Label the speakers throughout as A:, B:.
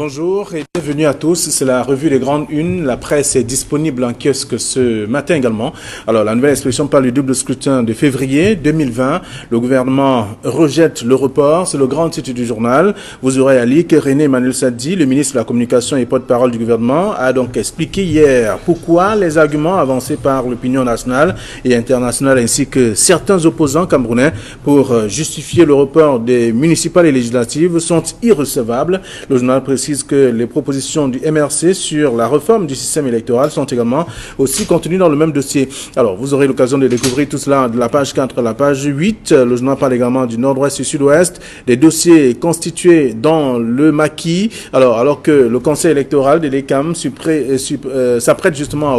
A: Bonjour et bienvenue à tous. C'est la revue des grandes unes. La presse est disponible en kiosque ce matin également. Alors, la nouvelle expression parle du double scrutin de février 2020. Le gouvernement rejette le report. C'est le grand titre du journal. Vous aurez à lire que René Emmanuel Sadi, le ministre de la Communication et porte-parole du gouvernement, a donc expliqué hier pourquoi les arguments avancés par l'opinion nationale et internationale ainsi que certains opposants camerounais pour justifier le report des municipales et législatives sont irrecevables. Le journal précise que les propositions du MRC sur la réforme du système électoral sont également aussi contenues dans le même dossier. Alors, vous aurez l'occasion de découvrir tout cela de la page 4 à la page 8. Le journal parle également du nord-ouest et sud-ouest, des dossiers constitués dans le maquis. Alors que le conseil électoral de l'ECAM s'apprête justement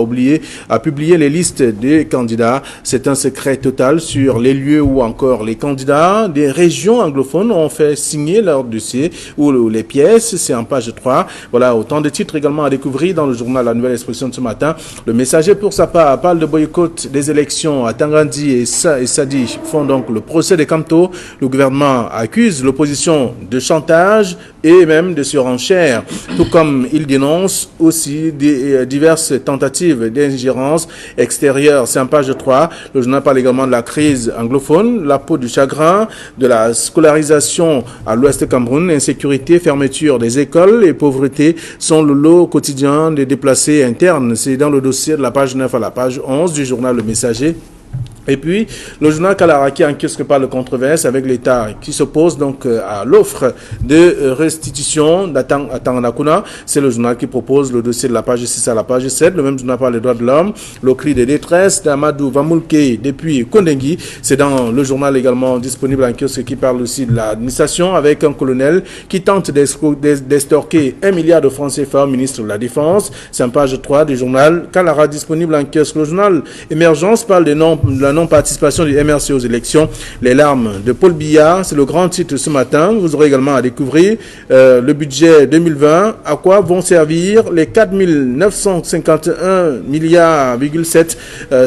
A: à publier les listes des candidats. C'est un secret total sur les lieux où encore les candidats des régions anglophones ont fait signer leur dossier ou les pièces. C'est en page 3. Voilà, autant de titres également à découvrir dans le journal La Nouvelle Expression de ce matin. Le Messager, pour sa part, parle de boycott des élections à Tangandi et Sadi font donc le procès des Kamto. Le gouvernement accuse l'opposition de chantage et même de surenchère, tout comme il dénonce aussi diverses tentatives d'ingérence extérieure. C'est en page 3. Le journal parle également de la crise anglophone, la peau du chagrin, de la scolarisation à l'ouest Cameroun, insécurité, fermeture des écoles et pauvreté sont le lot quotidien des déplacés internes. C'est dans le dossier de la page 9 à la page 11 du journal Le Messager. Et puis, le journal Kalaraki en kiosque par le controverse avec l'État qui s'oppose donc à l'offre de restitution à Tanganakuna. C'est le journal qui propose le dossier de la page 6 à la page 7. Le même journal parle des droits de l'homme, le cri de détresse d'Amadou Vamulke depuis Kondengui. C'est dans le journal également disponible en kiosque qui parle aussi de l'administration avec un colonel qui tente d'estorquer 1 milliard de francs CFA au ministre de la Défense. C'est en page 3 du journal Kalara disponible en kiosque. Le journal Émergence parle de la non-participation du MRC aux élections, les larmes de Paul Biya, c'est le grand titre ce matin. Vous aurez également à découvrir le budget 2020, à quoi vont servir les 4 951 milliards,7.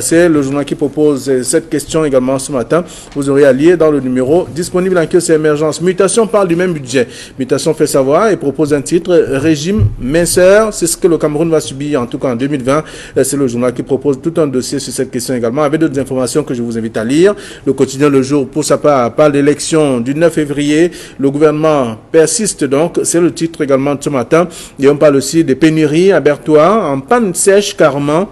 A: C'est le journal qui propose cette question également ce matin. Vous aurez à lire dans le numéro disponible en kiosque Émergence. Mutation parle du même budget. Mutation fait savoir et propose un titre, régime minceur, c'est ce que le Cameroun va subir en tout cas en 2020. C'est le journal qui propose tout un dossier sur cette question également avec d'autres informations que je vous invite à lire. Le quotidien Le Jour, pour sa part, parle d'élection du 9 février. Le gouvernement persiste donc, c'est le titre également de ce matin. Et on parle aussi des pénuries à Bertois, en panne sèche carrément.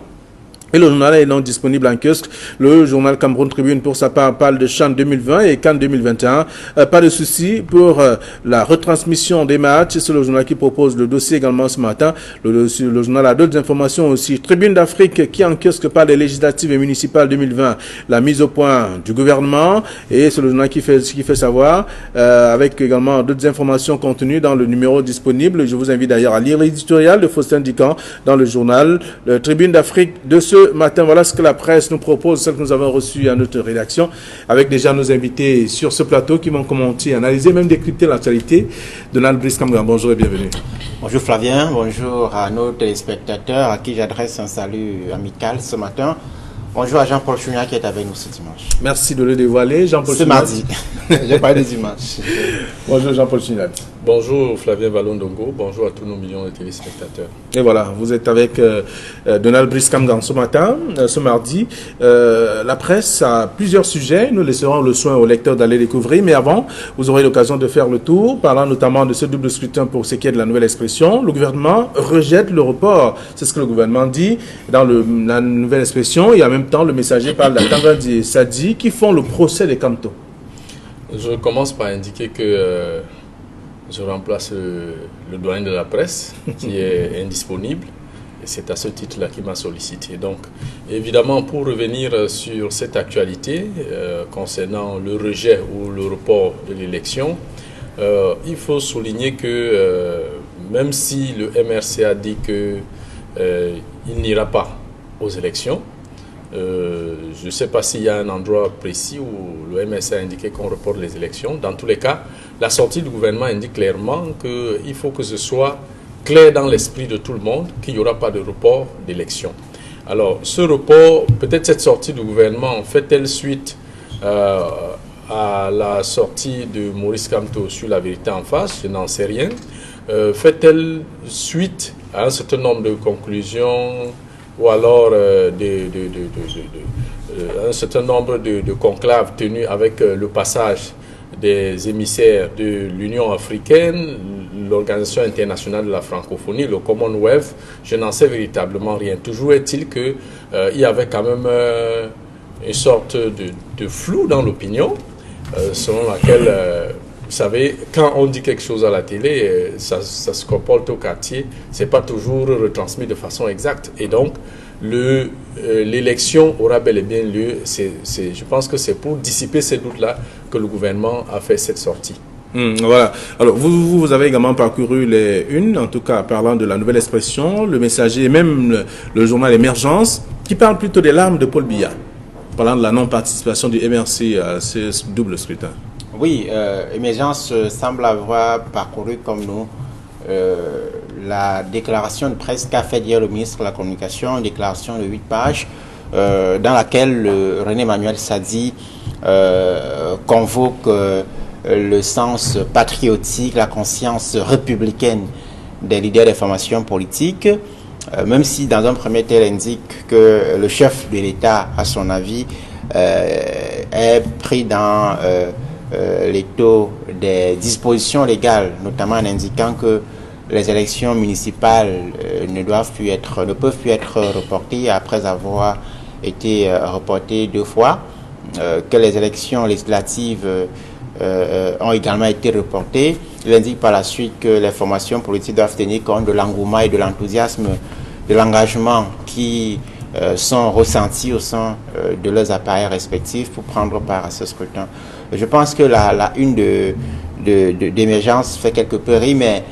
A: Et le journal est donc disponible en kiosque. Le journal Cameroun Tribune, pour sa part, parle de CHAN 2020 et CAN 2021. Pas de souci pour la retransmission des matchs. C'est le journal qui propose le dossier également ce matin. Le journal a d'autres informations aussi. Tribune d'Afrique qui en kiosque parle des législatives et municipales 2020. La mise au point du gouvernement. Et c'est le journal qui fait savoir, avec également d'autres informations contenues dans le numéro disponible. Je vous invite d'ailleurs à lire l'éditorial de Faustin Dican dans le journal Tribune d'Afrique de ce matin. Voilà ce que la presse nous propose, celle que nous avons reçue à notre rédaction, avec déjà nos invités sur ce plateau qui vont commenter, analyser, même décrypter l'actualité. Donald Brice Kamgan, bonjour et bienvenue.
B: Bonjour Flavien, bonjour à nos téléspectateurs à qui j'adresse un salut amical ce matin. Bonjour à Jean-Paul Chounia qui est avec nous ce dimanche.
A: Merci de le dévoiler, Jean-Paul
B: Chounia. Ce mardi, j'ai parlé des images.
A: Bonjour Jean-Paul Chounia.
C: Bonjour Flavien Vallon-Dongo, bonjour à tous nos millions de téléspectateurs.
A: Et voilà, vous êtes avec Donald Brice Kamgan ce matin, ce mardi. La presse a plusieurs sujets, nous laisserons le soin aux lecteurs d'aller découvrir, mais avant, vous aurez l'occasion de faire le tour, parlant notamment de ce double scrutin pour ce qui est de la nouvelle expression. Le gouvernement rejette le report, c'est ce que le gouvernement dit dans la nouvelle expression, et en même temps le Messager parle d'Atangandi et Sadi qui font le procès des Kamto.
C: Je commence par indiquer que je remplace le doyen de la presse qui est indisponible et c'est à ce titre-là qu'il m'a sollicité. Donc évidemment, pour revenir sur cette actualité concernant le rejet ou le report de l'élection, il faut souligner que même si le MRC a dit qu'il n'ira pas aux élections, je ne sais pas s'il y a un endroit précis où le MSA a indiqué qu'on reporte les élections. Dans tous les cas, la sortie du gouvernement indique clairement qu'il faut que ce soit clair dans l'esprit de tout le monde qu'il n'y aura pas de report d'élections. Alors, ce report, peut-être cette sortie du gouvernement fait-elle suite à la sortie de Maurice Kamto sur La Vérité en face, je n'en sais rien. Fait-elle suite à un certain nombre de conclusions ou alors un certain nombre de conclaves tenus avec le passage des émissaires de l'Union africaine, l'Organisation internationale de la francophonie, le Commonwealth? Je n'en sais véritablement rien. Toujours est-il qu'il y avait quand même une sorte de flou dans l'opinion, selon laquelle, vous savez, quand on dit quelque chose à la télé, ça se comporte au quartier, c'est pas toujours retransmis de façon exacte. Et donc, l'élection aura bel et bien lieu. Je pense que c'est pour dissiper ces doutes-là que le gouvernement a fait cette sortie.
A: Voilà. Alors, vous avez également parcouru les unes, en tout cas parlant de la Nouvelle Expression, le Messager et même le journal Émergence, qui parle plutôt des larmes de Paul Biya, parlant de la non-participation du MRC à ce double scrutin.
B: Oui, Émergence semble avoir parcouru comme nous la déclaration de presse qu'a fait hier le ministre de la Communication, une déclaration de 8 pages, dans laquelle René Manuel Sadi convoque le sens patriotique, la conscience républicaine des leaders des formations politiques, même si dans un premier temps elle indique que le chef de l'État, à son avis, est pris dans l'étau des dispositions légales, notamment en indiquant que les élections municipales ne peuvent plus être reportées après avoir été reportées 2 fois, que les élections législatives ont également été reportées. Il indique par la suite que les formations politiques doivent tenir compte de l'engouement et de l'enthousiasme, de l'engagement qui sont ressentis au sein de leurs appareils respectifs pour prendre part à ce scrutin. Je pense que la une d'émergence fait quelque peu rire, mais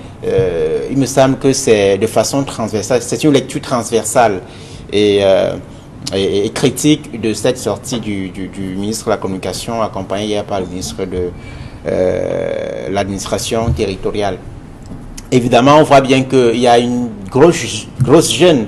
B: il me semble que c'est de façon transversale, c'est une lecture transversale et critique de cette sortie du ministre de la Communication, accompagné hier par le ministre de l'administration territoriale. Évidemment, on voit bien qu'il y a une grosse gêne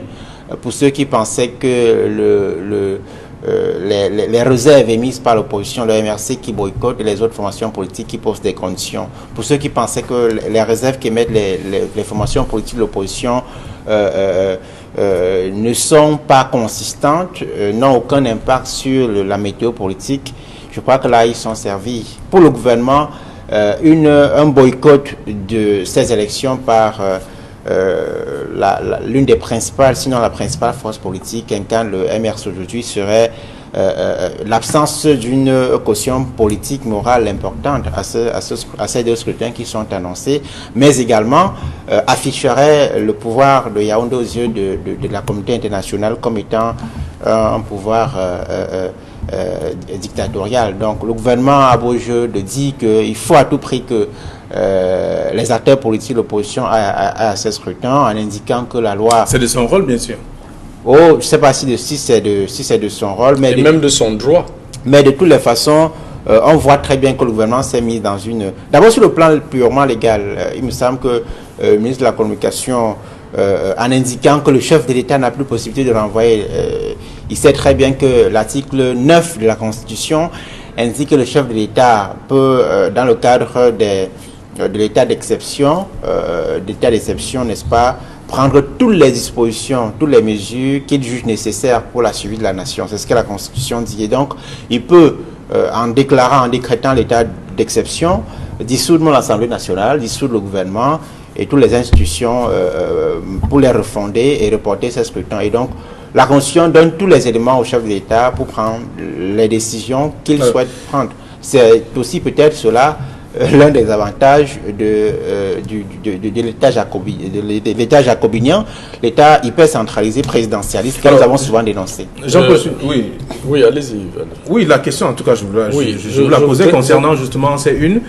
B: pour ceux qui pensaient que les réserves émises par l'opposition, le MRC qui boycotte et les autres formations politiques qui posent des conditions. Pour ceux qui pensaient que les réserves qu'émettent les formations politiques de l'opposition ne sont pas consistantes, n'ont aucun impact sur la météo politique, je crois que là, ils sont servis. Pour le gouvernement, un boycott de ces élections par l'une des principales, sinon la principale force politique qu'incarne le MRC aujourd'hui serait l'absence d'une caution politique, morale importante à ces 2 scrutins qui sont annoncés, mais également afficherait le pouvoir de Yaoundé aux yeux de la communauté internationale comme étant un pouvoir dictatorial. Donc le gouvernement a beau jeu de dire qu'il faut à tout prix que les acteurs politiques de l'opposition à ces scrutins, en indiquant que la loi...
A: C'est de son rôle, bien sûr.
B: Oh, je ne sais pas si c'est de son rôle, mais...
C: Et même de son droit.
B: Mais de toutes les façons, on voit très bien que le gouvernement s'est mis dans une... D'abord sur le plan purement légal, il me semble que le ministre de la Communication, en indiquant que le chef de l'État n'a plus possibilité de renvoyer, il sait très bien que l'article 9 de la Constitution indique que le chef de l'État peut, dans le cadre de l'état d'exception, n'est-ce pas, prendre toutes les dispositions, toutes les mesures qu'il juge nécessaires pour la survie de la nation. C'est ce que la Constitution dit. Et donc, il peut, en décrétant l'état d'exception, dissoudre l'Assemblée nationale, dissoudre le gouvernement et toutes les institutions pour les refonder et reporter ces scrutins. Et donc, la Constitution donne tous les éléments au chef de l'État pour prendre les décisions qu'il souhaite prendre. C'est aussi peut-être cela l'un des avantages de l'État jacobinien, l'État hyper centralisé présidentialiste que nous avons souvent dénoncé.
C: Oui, allez-y.
A: Oui, la question en tout cas, je vous la posais concernant justement ces une,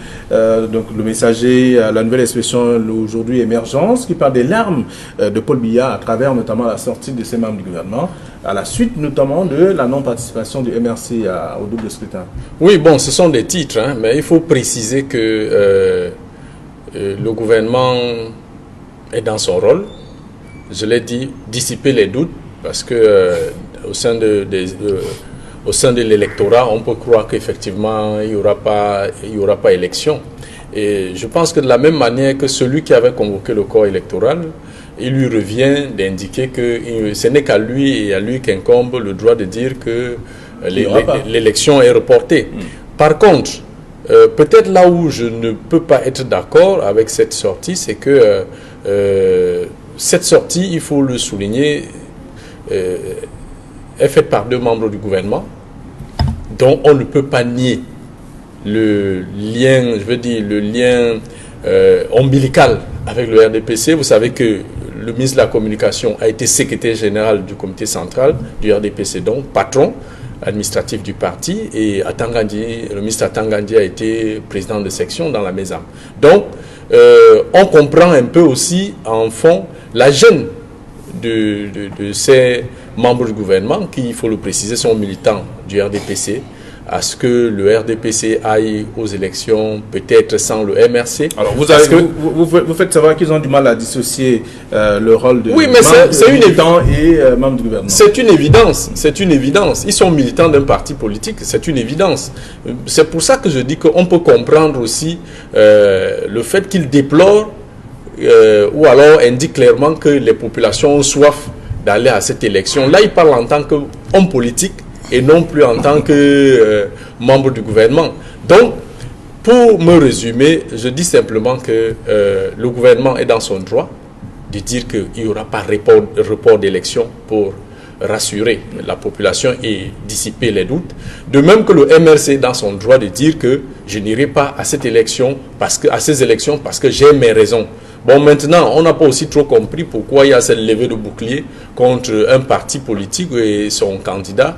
A: donc le Messager, la Nouvelle Expression aujourd'hui Émergence, qui parle des larmes de Paul Biya à travers notamment la sortie de ses membres du gouvernement, à la suite notamment de la non-participation du MRC au double scrutin.
C: Oui, bon, ce sont des titres, hein, mais il faut préciser que le gouvernement est dans son rôle. Je l'ai dit, dissiper les doutes, parce que au sein au sein de l'électorat, on peut croire qu'effectivement, il n'y aura pas élection. Et je pense que de la même manière que celui qui avait convoqué le corps électoral, il lui revient d'indiquer que ce n'est qu'à lui et à lui qu'incombe le droit de dire que l'élection est reportée. Par contre, peut-être là où je ne peux pas être d'accord avec cette sortie, c'est que cette sortie, il faut le souligner, est faite par 2 membres du gouvernement, dont on ne peut pas nier le lien, je veux dire, le lien ombilical avec le RDPC. Vous savez que le ministre de la Communication a été secrétaire général du comité central du RDPC, donc patron administratif du parti, et le ministre Atangandi a été président de section dans la MESAM. Donc, on comprend un peu aussi, en fond, la gêne de ces membres du gouvernement, qui, il faut le préciser, sont militants du RDPC, à ce que le RDPC aille aux élections, peut-être sans le MRC.
A: Alors, vous faites savoir qu'ils ont du mal à dissocier le rôle de
C: militant
A: et membre du gouvernement.
C: C'est une évidence, c'est une évidence. Ils sont militants d'un parti politique, c'est une évidence. C'est pour ça que je dis qu'on peut comprendre aussi le fait qu'ils déplorent ou alors indiquent clairement que les populations ont soif d'aller à cette élection. Là, ils parlent en tant qu'homme politique et non plus en tant que membre du gouvernement. Donc, pour me résumer, je dis simplement que le gouvernement est dans son droit de dire qu'il n'y aura pas report d'élection pour rassurer la population et dissiper les doutes. De même que le MRC est dans son droit de dire que je n'irai pas à cette élection à ces élections parce que j'ai mes raisons. Bon, maintenant, on n'a pas aussi trop compris pourquoi il y a cette levée de bouclier contre un parti politique et son candidat,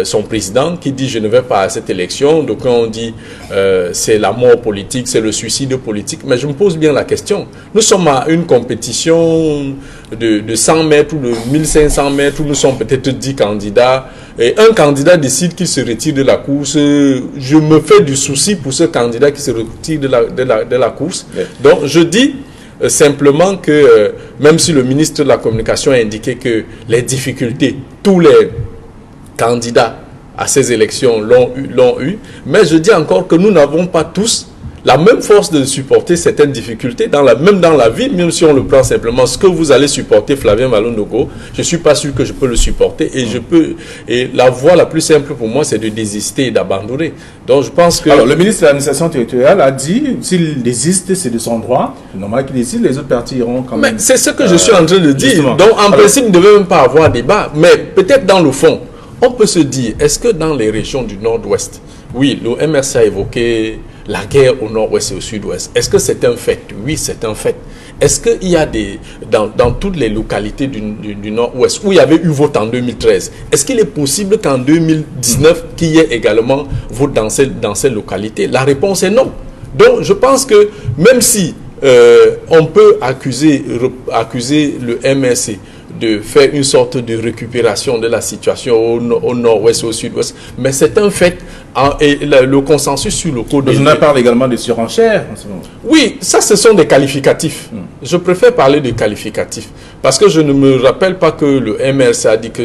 C: son président, qui dit « je ne vais pas à cette élection ». Donc on dit c'est la mort politique, c'est le suicide politique. Mais je me pose bien la question. Nous sommes à une compétition de 100 mètres ou de 1500 mètres où nous sommes peut-être 10 candidats. Et un candidat décide qu'il se retire de la course. Je me fais du souci pour ce candidat qui se retire de la course. Oui. Donc je dis simplement que même si le ministre de la Communication a indiqué que les difficultés, tous les candidats à ces élections l'ont eu, mais je dis encore que nous n'avons pas tous la même force de supporter certaines difficultés, même dans la vie, même si on le prend simplement. Ce que vous allez supporter, Flavien Malo-Ndogo, je ne suis pas sûr que je peux le supporter. Et la voie la plus simple pour moi, c'est de désister et d'abandonner. Donc je pense que...
A: Alors, le ministre de l'administration territoriale a dit, s'il désiste, c'est de son droit. Normal qu'il décide, les autres partis iront quand même...
C: Mais c'est ce que je suis en train de dire. Justement. Donc en principe, il ne devait même pas avoir débat. Mais peut-être dans le fond, on peut se dire, est-ce que dans les régions du nord-ouest, oui, le MRC a évoqué la guerre au nord-ouest et au sud-ouest. Est-ce que c'est un fait? Oui, c'est un fait. Est-ce qu'il y a dans toutes les localités du nord-ouest où il y avait eu vote en 2013, est-ce qu'il est possible qu'en 2019, qu'il y ait également vote dans ces localités? La réponse est non. Donc, je pense que même si on peut accuser le MRC de faire une sorte de récupération de la situation au nord-ouest et au sud-ouest. Mais c'est un fait, et le consensus sur le code...
A: On parle également de surenchère en ce moment.
C: Oui, ça ce sont des qualificatifs. Je préfère parler de qualificatifs. Parce que je ne me rappelle pas que le MRC a dit que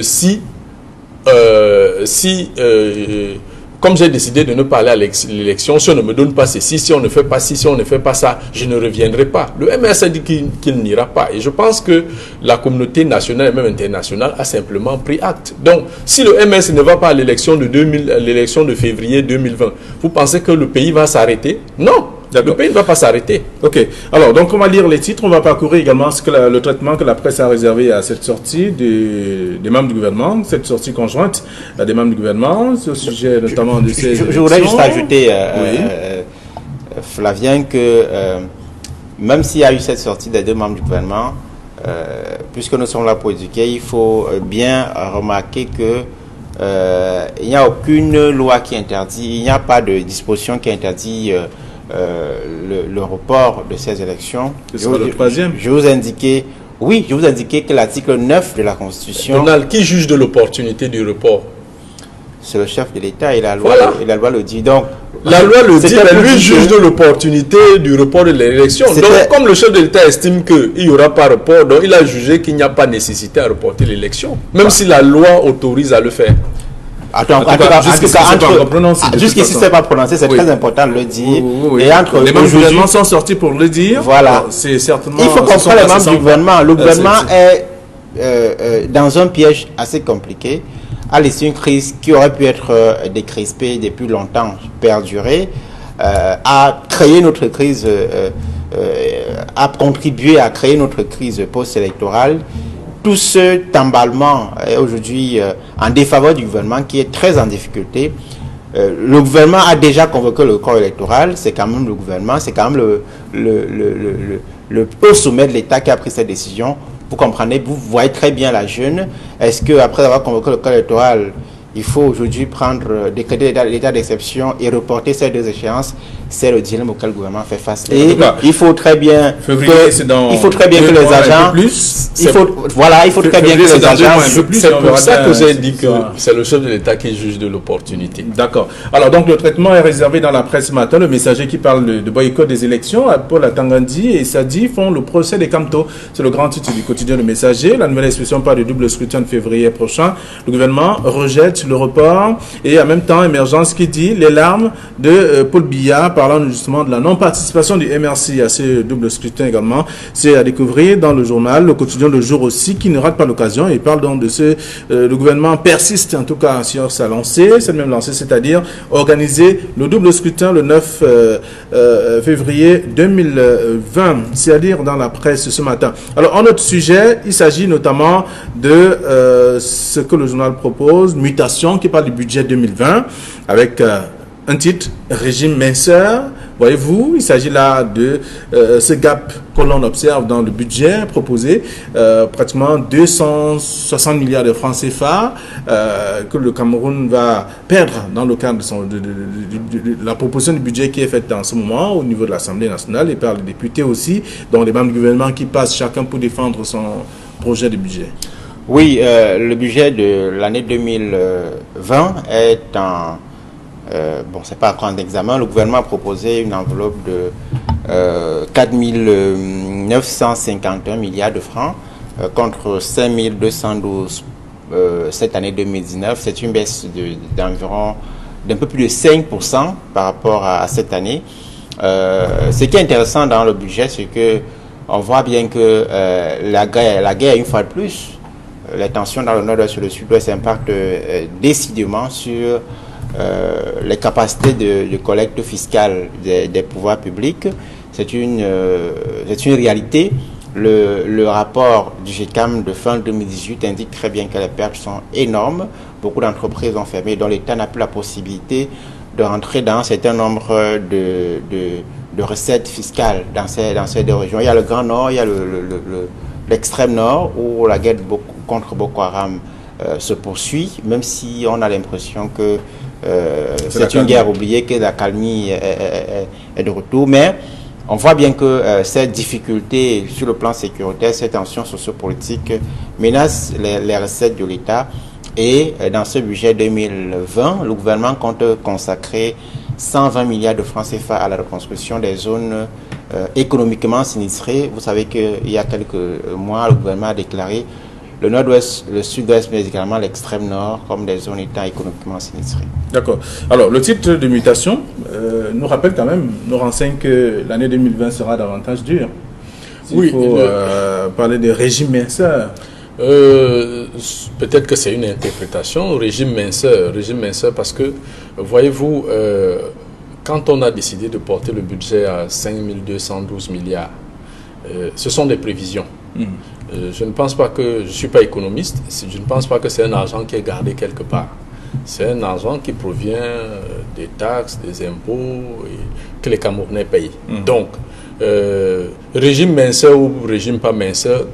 C: comme j'ai décidé de ne pas aller à l'élection, si on ne me donne pas ceci, si on ne fait pas ci, si on ne fait pas ça, je ne reviendrai pas. Le MRC a dit qu'il n'ira pas. Et je pense que la communauté nationale et même internationale a simplement pris acte. Donc, si le MRC ne va pas à l'élection de février 2020, vous pensez que le pays va s'arrêter? Non. Le pays ne va pas s'arrêter.
A: Ok. Alors, donc, on va lire les titres. On va parcourir également le traitement que la presse a réservé à cette sortie des membres du gouvernement, cette sortie conjointe des membres du gouvernement, au sujet notamment de ces élections.
B: Je voudrais juste ajouter, Flavien, que même s'il y a eu cette sortie des 2 membres du gouvernement, puisque nous sommes là pour éduquer, il faut bien remarquer que il n'y a aucune loi qui interdit, il n'y a pas de disposition qui interdit le report de ces élections.
A: Ce sera le 3e.
B: Je vous indiquais que l'article 9 de la Constitution...
C: Donald, qui juge de l'opportunité du report?
B: C'est le chef de l'État et la loi le dit. Donc,
C: la loi le dit, mais lui juge de l'opportunité du report de l'élection. Donc, comme le chef de l'État estime qu'il n'y aura pas report, donc il a jugé qu'il n'y a pas nécessité à reporter l'élection, même si la loi autorise à le faire.
B: Jusqu'ici, c'est pas prononcé, c'est très important de le dire.
A: Et entre les membres du gouvernement sont sortis pour le dire.
B: Voilà.
A: C'est certainement.
B: Il faut comprendre les membres du gouvernement. Le gouvernement est dans un piège assez compliqué, a laissé une crise qui aurait pu être décrispée depuis longtemps, perdurée, a créé notre crise, a contribué à créer notre crise post-électorale. Tout ce emballement est aujourd'hui en défaveur du gouvernement qui est très en difficulté. Le gouvernement a déjà convoqué le corps électoral, c'est quand même le gouvernement, c'est quand même le haut sommet de l'État qui a pris cette décision. Vous comprenez, vous voyez très bien la jeune. Est-ce qu'après avoir convoqué le corps électoral, il faut aujourd'hui décréter l'état d'exception et reporter ces deux échéances? C'est le dilemme auquel le gouvernement fait face. Et il faut très bien que les agents... C'est
C: pour ça que j'ai dit que c'est le chef de l'État qui juge de l'opportunité.
A: D'accord. Alors donc le traitement est réservé dans la presse ce matin. Le Messager qui parle de boycott des élections, Paul Atangandi et Sadi font le procès des Camto. C'est le grand titre du quotidien Le Messager. La nouvelle expression parle du double scrutin de février prochain. Le gouvernement rejette le report et en même temps Émergence qui dit les larmes de Paul Biya parlant justement de la non-participation du MRC à ce double scrutin également. C'est à découvrir dans le journal, le quotidien Le Jour aussi, qui ne rate pas l'occasion. Il parle donc de le gouvernement persiste en tout cas sur sa lancée, cette même lancée, c'est-à-dire organiser le double scrutin le 9 février 2020. C'est à dire dans la presse ce matin. Alors, en autre sujet, il s'agit notamment de ce que le journal propose, mutation, qui parle du budget 2020, avec un titre, régime minceur. Voyez-vous, il s'agit là de ce gap que l'on observe dans le budget proposé, pratiquement 260 milliards de francs CFA que le Cameroun va perdre dans le cadre de la proposition du budget qui est faite en ce moment au niveau de l'Assemblée nationale et par les députés aussi, dont les membres du gouvernement qui passent chacun pour défendre son projet de budget.
B: Oui, le budget de l'année 2020 est en... c'est pas encore en examen. Le gouvernement a proposé une enveloppe de 4 951 milliards de francs contre 5 212 cette année 2019. C'est une baisse d'environ d'un peu plus de 5% par rapport à cette année. Ce qui est intéressant dans le budget, c'est que on voit bien que la guerre, une fois de plus, les tensions dans le nord-ouest et le sud-ouest impactent décidément sur les capacités de collecte fiscale des pouvoirs publics. C'est une réalité. Le rapport du GECAM de fin 2018 indique très bien que les pertes sont énormes. Beaucoup d'entreprises ont fermé, dont l'État n'a plus la possibilité de rentrer dans un certain nombre de recettes fiscales dans ces deux régions. Il y a le Grand Nord, il y a l'extrême Nord, où la guerre contre Boko Haram se poursuit, même si on a l'impression que c'est une guerre oubliée, que la calmie est de retour. Mais on voit bien que cette difficulté sur le plan sécuritaire, cette tension sociopolitique menace les recettes de l'État. Et dans ce budget 2020, le gouvernement compte consacrer 120 milliards de francs CFA à la reconstruction des zones économiquement sinistrées. Vous savez qu'il y a quelques mois, le gouvernement a déclaré le nord-ouest, le sud-ouest, mais également l'extrême nord, comme des zones étant économiquement sinistrées.
A: D'accord. Alors, le titre de mutation nous rappelle quand même, nous renseigne que l'année 2020 sera davantage dure. Il faut parler de régime minceur.
C: Peut-être que c'est une interprétation, régime minceur parce que, voyez-vous, quand on a décidé de porter le budget à 5 212 milliards, ce sont des prévisions. Je ne pense pas que, je ne suis pas économiste, je ne pense pas que c'est un argent qui est gardé quelque part. C'est un argent qui provient des taxes, des impôts que les Camerounais payent. Donc, régime minceur ou régime pas minceur,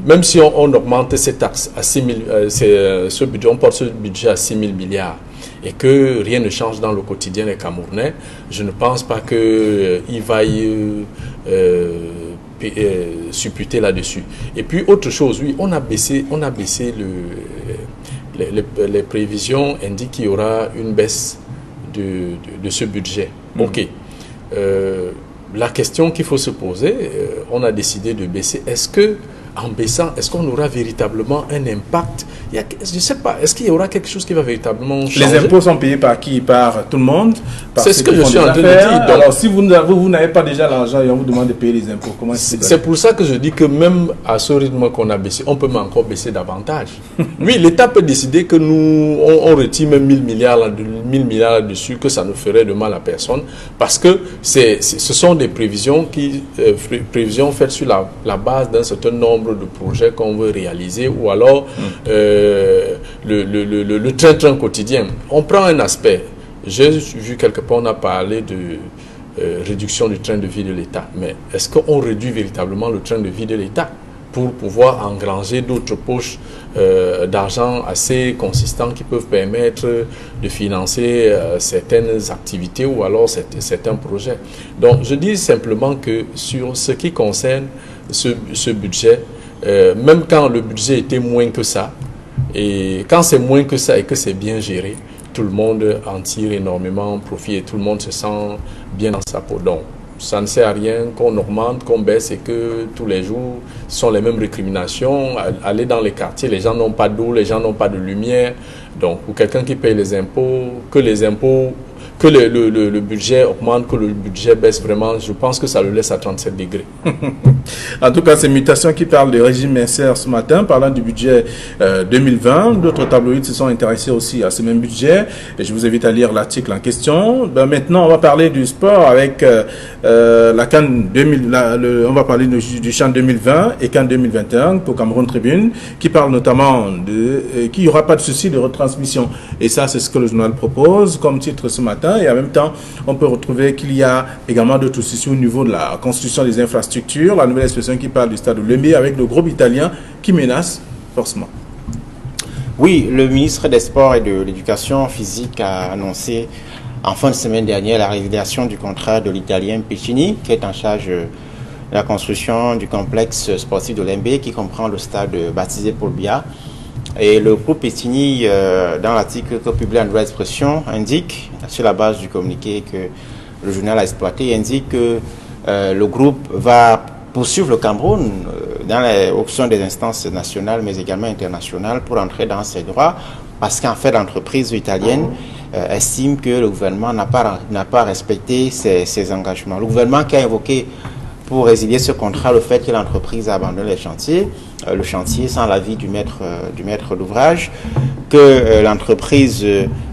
C: même si on augmente ces taxes à 6 000, ce budget, on porte ce budget à 6 000 milliards et que rien ne change dans le quotidien des Camerounais, je ne pense pas qu'il vaille supputer là-dessus. Et puis autre chose, oui, on a baissé les prévisions indiquent qu'il y aura une baisse de ce budget. Ok. La question qu'il faut se poser, on a décidé de baisser. Est-ce que en baissant, est-ce qu'on aura véritablement un impact? Je ne sais pas, est-ce qu'il y aura quelque chose qui va véritablement changer?
A: Les impôts sont payés par qui? Par tout le monde?
C: C'est ce que je suis en train de dire. Donc,
A: alors, si vous n'avez pas déjà l'argent et on vous demande de payer les impôts, comment
C: c'est pour ça que je dis que même à ce rythme qu'on a baissé, on peut même encore baisser davantage. Oui, l'État peut décider que nous, on retire même 1000 milliards là-dessus, que ça ne ferait de mal à personne, parce que ce sont des prévisions faites sur la base d'un certain nombre de projets qu'on veut réaliser, ou alors le train-train quotidien. On prend un aspect. J'ai vu quelque part, on a parlé de réduction du train de vie de l'État. Mais est-ce qu'on réduit véritablement le train de vie de l'État pour pouvoir engranger d'autres poches d'argent assez consistants qui peuvent permettre de financer certaines activités ou alors certains projets? Donc, je dis simplement que sur ce qui concerne ce budget, même quand le budget était moins que ça, et quand c'est moins que ça et que c'est bien géré, tout le monde en tire énormément profit et tout le monde se sent bien dans sa peau. Donc, ça ne sert à rien qu'on augmente, qu'on baisse et que tous les jours, ce sont les mêmes récriminations. Aller dans les quartiers, les gens n'ont pas d'eau, les gens n'ont pas de lumière. Donc, pour quelqu'un qui paye les impôts, que le budget augmente, que le budget baisse vraiment, je pense que ça le laisse à 37 degrés.
A: En tout cas, c'est Mutation qui parle de régime Inser ce matin, parlant du budget 2020. D'autres tabloïds se sont intéressés aussi à ce même budget. Et je vous invite à lire l'article en question. Maintenant, on va parler du sport avec la CAN 2000. On va parler du CHAN 2020 et CAN 2021 pour Cameroun Tribune, qui parle notamment qu'il n'y aura pas de souci de retransmission. Et ça, c'est ce que le journal propose comme titre ce matin. Et en même temps, on peut retrouver qu'il y a également d'autres soucis au niveau de la construction des infrastructures. La nouvelle expression qui parle du stade de Lembe avec le groupe italien qui menace forcément.
B: Oui, le ministre des Sports et de l'Éducation physique a annoncé en fin de semaine dernière la résiliation du contrat de l'Italien Piccini, qui est en charge de la construction du complexe sportif de Lembe, qui comprend le stade baptisé Paul Biya. Et le groupe Piccini, dans l'article que publie la nouvelle expression, indique, sur la base du communiqué que le journal a exploité, indique que le groupe va poursuivre le Cameroun dans les options des instances nationales, mais également internationales, pour entrer dans ses droits, parce qu'en fait, l'entreprise italienne estime que le gouvernement n'a pas respecté ses engagements. Le gouvernement qui a évoqué pour résilier ce contrat le fait que l'entreprise a abandonné les chantiers, le chantier sans l'avis du maître d'ouvrage, que l'entreprise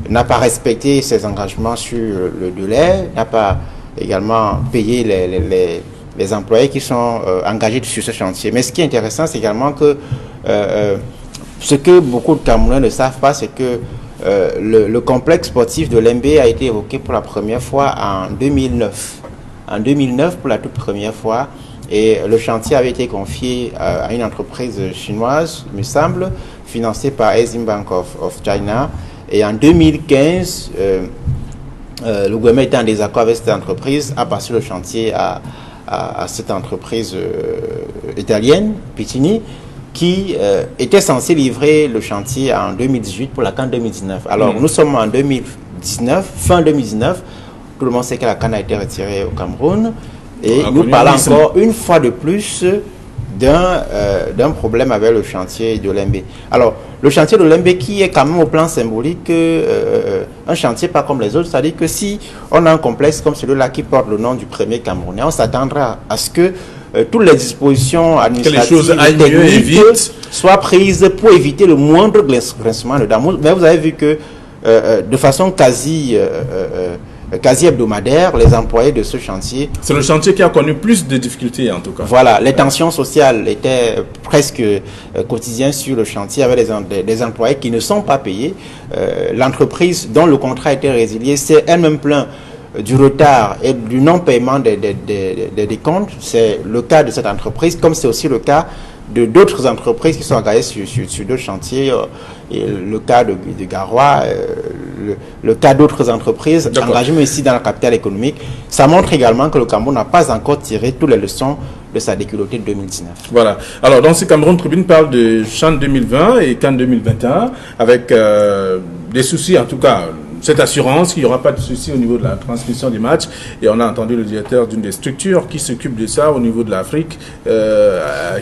B: n'a pas respecté ses engagements sur le délai, n'a pas également payé les employés qui sont engagés sur ce chantier. Mais ce qui est intéressant, c'est également que ce que beaucoup de Camerounais ne savent pas, c'est que le complexe sportif de Lembe a été évoqué pour la première fois en 2009. En 2009, pour la toute première fois, et le chantier avait été confié à une entreprise chinoise, il me semble, financée par Exim Bank of China. Et en 2015, le gouvernement était en désaccord avec cette entreprise, a passé le chantier à cette entreprise italienne, Piccini, qui était censée livrer le chantier en 2018 pour la CAN 2019. Alors, nous sommes en 2019, fin 2019, tout le monde sait que la CAN a été retirée au Cameroun, et nous parlons encore une fois de plus d'un problème avec le chantier de Lembe. Alors, le chantier de Lembe qui est quand même au plan symbolique un chantier pas comme les autres, c'est-à-dire que si on a un complexe comme celui-là qui porte le nom du premier Camerounais, on s'attendra à ce que toutes les dispositions administratives et techniques soient prises pour éviter le moindre grincement de dents. Mais vous avez vu que de façon quasi hebdomadaire, les employés de ce chantier...
A: C'est le chantier qui a connu plus de difficultés en tout cas.
B: Voilà, les tensions sociales étaient presque quotidiennes sur le chantier avec des employés qui ne sont pas payés. L'entreprise dont le contrat a été résilié s'est elle-même plaint du retard et du non-paiement des comptes. C'est le cas de cette entreprise, comme c'est aussi le cas de d'autres entreprises qui sont engagées sur d'autres chantiers, et le cas de Garoua, le cas d'autres entreprises engagées mais ici dans la capitale économique. Ça montre également que le Cameroun n'a pas encore tiré toutes les leçons de sa déculottée de 2019.
A: Voilà. Alors, dans ce Cameroun Tribune parle de CHAN 2020 et CAN 2021, avec des soucis en tout cas cette assurance qu'il n'y aura pas de souci au niveau de la transmission des matchs. Et on a entendu le directeur d'une des structures qui s'occupe de ça au niveau de l'Afrique,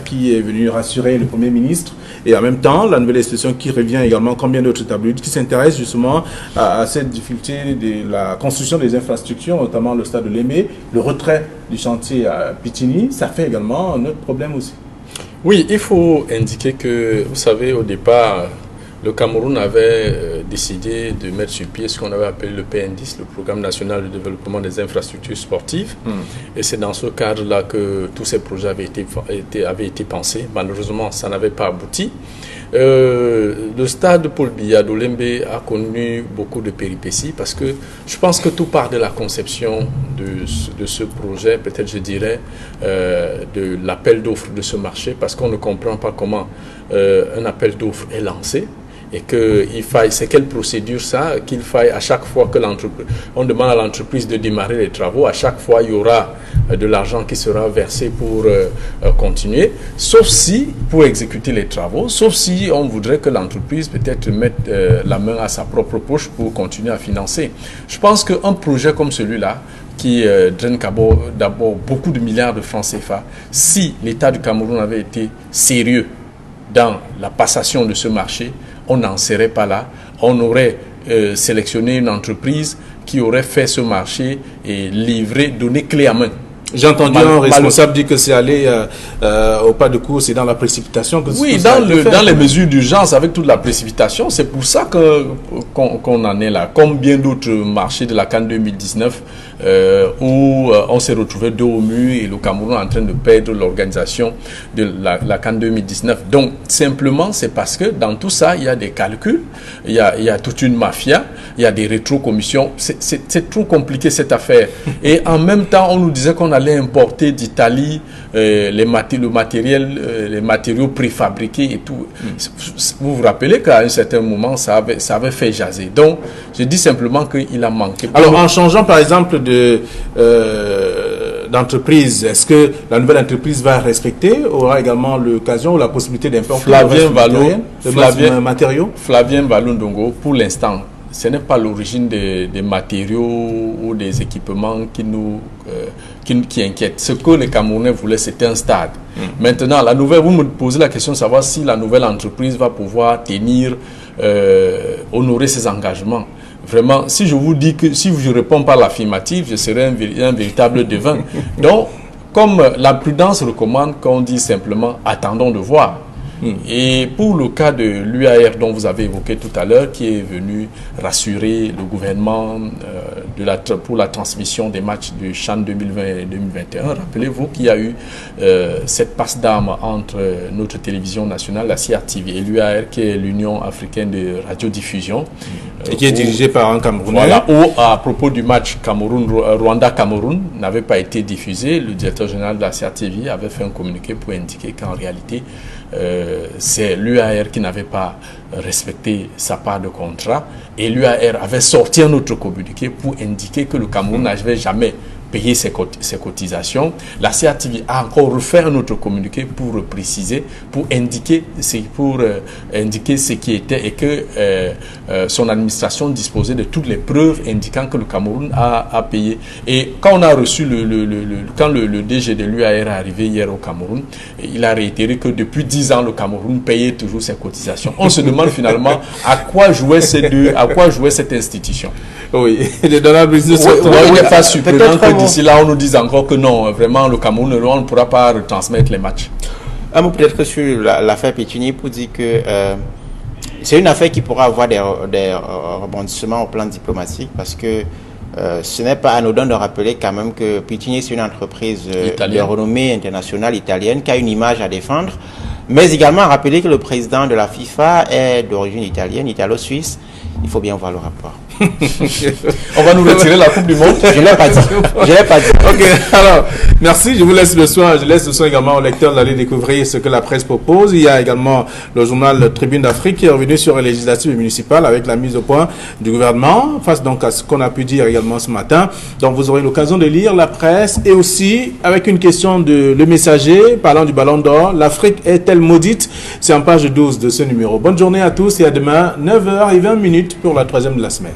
A: qui est venu rassurer le Premier ministre. Et en même temps, la nouvelle institution qui revient également, comme bien d'autres tabloïds, qui s'intéresse justement à cette difficulté de la construction des infrastructures, notamment le stade de Lembe, le retrait du chantier à Pitini, ça fait également un autre problème aussi.
C: Oui, il faut indiquer que, vous savez, au départ, le Cameroun avait décidé de mettre sur pied ce qu'on avait appelé le PN10, le Programme national de développement des infrastructures sportives. Et c'est dans ce cadre-là que tous ces projets avaient été pensés. Malheureusement, ça n'avait pas abouti. Le stade Paul Biya d'Olembe a connu beaucoup de péripéties parce que je pense que tout part de la conception de ce projet, peut-être je dirais, de l'appel d'offres de ce marché, parce qu'on ne comprend pas comment un appel d'offres est lancé. Et c'est quelle procédure ça, qu'il faille à chaque fois que on demande à l'entreprise de démarrer les travaux, à chaque fois il y aura de l'argent qui sera versé pour continuer, sauf si, pour exécuter les travaux, sauf si on voudrait que l'entreprise peut-être mette la main à sa propre poche pour continuer à financer. Je pense qu'un projet comme celui-là, qui draine d'abord beaucoup de milliards de francs CFA, si l'État du Cameroun avait été sérieux dans la passation de ce marché, on n'en serait pas là. On aurait sélectionné une entreprise qui aurait fait ce marché et livré, donné clé à main.
A: J'ai entendu un responsable dire que c'est allé au pas de course et dans la précipitation.
C: Oui, dans les mesures d'urgence, avec toute la précipitation, c'est pour ça qu'on en est là. Comme bien d'autres marchés de la CAN 2019, où on s'est retrouvé dos au mur et le Cameroun est en train de perdre l'organisation de la CAN 2019. Donc, simplement, c'est parce que dans tout ça, il y a des calculs, il y a toute une mafia, il y a des rétrocommissions. C'est trop compliqué cette affaire. Et en même temps, on nous disait qu'on allait importer d'Italie les matériaux préfabriqués et tout. Vous vous rappelez qu'à un certain moment, ça avait fait jaser. Donc, je dis simplement qu'il a manqué.
A: Alors, en changeant par exemple d'entreprise, est-ce que la nouvelle entreprise va respecter, aura également l'occasion ou la possibilité d'importer matériaux?
C: Flavien Vallon-Dongo, pour l'instant, ce n'est pas l'origine des matériaux ou des équipements qui inquiètent. Ce que les Camerounais voulaient, c'était un stade. Maintenant, vous me posez la question de savoir si la nouvelle entreprise va pouvoir honorer ses engagements. Vraiment, si je vous dis que si je ne réponds pas à l'affirmative, je serai un véritable devin. Donc, comme la prudence recommande qu'on dise simplement attendons de voir. Et pour le cas de l'UAR dont vous avez évoqué tout à l'heure, qui est venu rassurer le gouvernement pour la transmission des matchs du CHAN 2020 et 2021, rappelez-vous qu'il y a eu cette passe d'armes entre notre télévision nationale, la CRTV, et l'UAR, qui est l'Union africaine de radiodiffusion.
A: Et qui est dirigée par un Camerounais.
C: Voilà, où à propos du match Rwanda-Cameroun n'avait pas été diffusé, le directeur général de la CRTV avait fait un communiqué pour indiquer qu'en réalité, c'est l'UAR qui n'avait pas respecté sa part de contrat, et l'UAR avait sorti un autre communiqué pour indiquer que le Cameroun n'avait jamais payé ses cotisations. La CRTV a encore refait un autre communiqué pour préciser, pour indiquer ce qui était, et que son administration disposait de toutes les preuves indiquant que le Cameroun a payé. Et quand on a reçu quand le DG de l'UAR est arrivé hier au Cameroun, il a réitéré que depuis 10 ans, le Cameroun payait toujours ses cotisations. On se demande finalement à quoi jouait cette institution.
A: Oui,
C: il n'est pas surprenant que d'ici là, on nous dise encore que non, vraiment, le Cameroun, on ne pourra pas retransmettre les matchs.
B: Un mot peut-être sur l'affaire Pitini pour dire que c'est une affaire qui pourra avoir des rebondissements au plan diplomatique, parce que ce n'est pas anodin de rappeler quand même que Pitini, c'est une entreprise de renommée internationale italienne qui a une image à défendre, mais également rappeler que le président de la FIFA est d'origine italienne, italo-suisse. Il faut bien voir le rapport.
C: On va nous retirer la Coupe du Monde.
B: Je ne l'ai pas dit.
A: Ok, alors, merci. Je vous laisse le soin. Je laisse le soin également aux lecteurs d'aller découvrir ce que la presse propose. Il y a également le journal Tribune d'Afrique qui est revenu sur les législatives municipales avec la mise au point du gouvernement, face donc à ce qu'on a pu dire également ce matin. Donc, vous aurez l'occasion de lire la presse, et aussi avec une question de Le Messager parlant du Ballon d'Or. L'Afrique est-elle maudite? C'est en page 12 de ce numéro. Bonne journée à tous et à demain, 9h20 pour la 3e de la semaine.